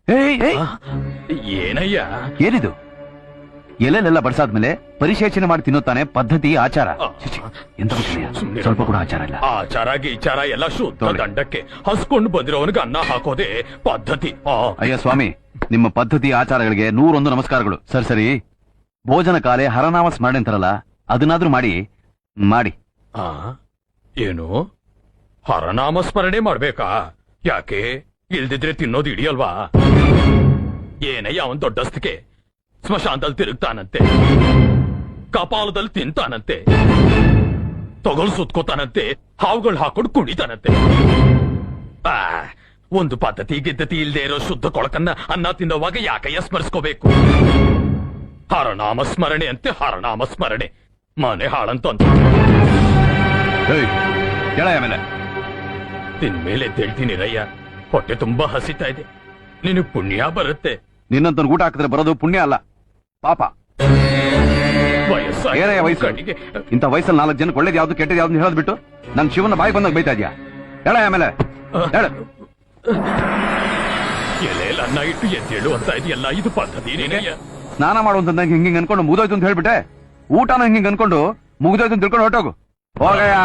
ಏನಯ್ಯ ಏನಿದು? ಎಲೆಲೆಲ್ಲ ಬಡಿಸಾದ್ಮೇಲೆ ಪರಿಶೇಚನೆ ಮಾಡಿ ತಿನ್ನುತ್ತಾನೆ ಪದ್ಧತಿ ಆಚಾರ. ಎಂತ ಗೊತ್ತಿಲ್ಲ, ಸ್ವಲ್ಪ ಕೂಡ ಆಚಾರ ಇಲ್ಲ. ಆಚಾರ ಗೀಚಾರ ಎಲ್ಲ ಶುದ್ಧ ದಂಡಕ್ಕೆ ಹಸ್ಕೊಂಡು ಬಂದಿರೋವನಿಗೆ ಅನ್ನ ಹಾಕೋದೆ ಪದ್ಧತಿ. ಅಯ್ಯ ಸ್ವಾಮಿ, ನಿಮ್ಮ ಪದ್ಧತಿ ಆಚಾರಗಳಿಗೆ 101 ನಮಸ್ಕಾರಗಳು. ಸರಿ, ಭೋಜನ ಕಾಲೆ ಹರನಾಮ ಸ್ಮರಣೆ ಅಂತಾರಲ್ಲ, ಅದನ್ನಾದ್ರೂ ಮಾಡಿ. ಏನು ಹರನಾಮ ಸ್ಮರಣೆ ಮಾಡ್ಬೇಕಾ? ಯಾಕೆ? ಇಲ್ದಿದ್ರೆ ತಿನ್ನೋದು ಹಿಡಿಯಲ್ವಾ? ಏನಯ್ಯ ಅವನ್ ದೊಡ್ಡಸ್ತಿಕೆ ಸ್ಮಶಾನದಲ್ಲಿ ತಿರುಗ್ತಾನಂತೆ, ಕಪಾಲದಲ್ಲಿ ತಿಂತಾನಂತೆ, ತೊಗಲ್ ಸುತ್ಕೋತಾನಂತೆ, ಹಾವುಗಳು ಹಾಕೊಂಡು ಕುಣಿತಾನಂತೆ. ಒಂದು ಪದ್ಧತಿ ಗಿದ್ದತಿ ಇಲ್ದೇ ಇರೋ ಶುದ್ಧ ಕೊಳಕನ್ನ ಅನ್ನ ತಿನ್ನೋವಾಗ ಯಾಕಯ್ಯ ಸ್ಮರಿಸ್ಕೋಬೇಕು? ಹರನಾಮ ಸ್ಮರಣೆ ಅಂತೆ, ಹರನಾಮ ಸ್ಮರಣೆ. ಮನೆ ಹಾಳಂತ ಮೇಲೆ ತಿನ್ಮೇಲೆ ಎದ್ದೇಳ್ತೀನಿ ರಯ್ಯ. ಹೊಟ್ಟೆ ತುಂಬಾ ಹಸಿತಾ ಇದೆ. ನಿನಗ್ ಪುಣ್ಯ ಬರುತ್ತೆ. ನಿನ್ನಂತ ಊಟ ಹಾಕಿದ್ರೆ ಬರೋದು ಪುಣ್ಯ ಅಲ್ಲ, ಪಾಪ. ವಯಸ್ಸು ಇಂಥ ವಯಸ್ಸಲ್ಲಿ 4 ಜನಕ್ಕೆ ಒಳ್ಳೇದು ಯಾವ್ದು ಕೆಟ್ಟದ್ ಯಾವ್ದು ಹೇಳೋದ್ ಬಿಟ್ಟು ನನ್ ಶಿವನ ಬಾಯಿ ಬಂದಾಗ ಬೈತಾ ಇದ್ಯಾ? ಹೇಳ ಆಮೇಲೆ ಎಲೆಯಲ್ಲಿ ಅನ್ನ ಇಟ್ಟು ಎದ್ದೇಳು ಅಂತ ಇದೆಯಲ್ಲ, ಇದು ಪದ್ಧತಿ? ಸ್ನಾನ ಮಾಡುವಂತ ಹಿಂಗಿಂಗ್ ಅನ್ಕೊಂಡು ಮುಗ್ದೋಯ್ತು ಅಂತ ಹೇಳ್ಬಿಟ್ಟೆ, ಊಟನ ಹಿಂಗಿಂಗ್ ಅನ್ಕೊಂಡು ಮುಗ್ದೋಯ್ತು ಅಂತ ತಿಳ್ಕೊಂಡು ಹೊರಟೋಗು. ಹೋಗಯ್ಯ.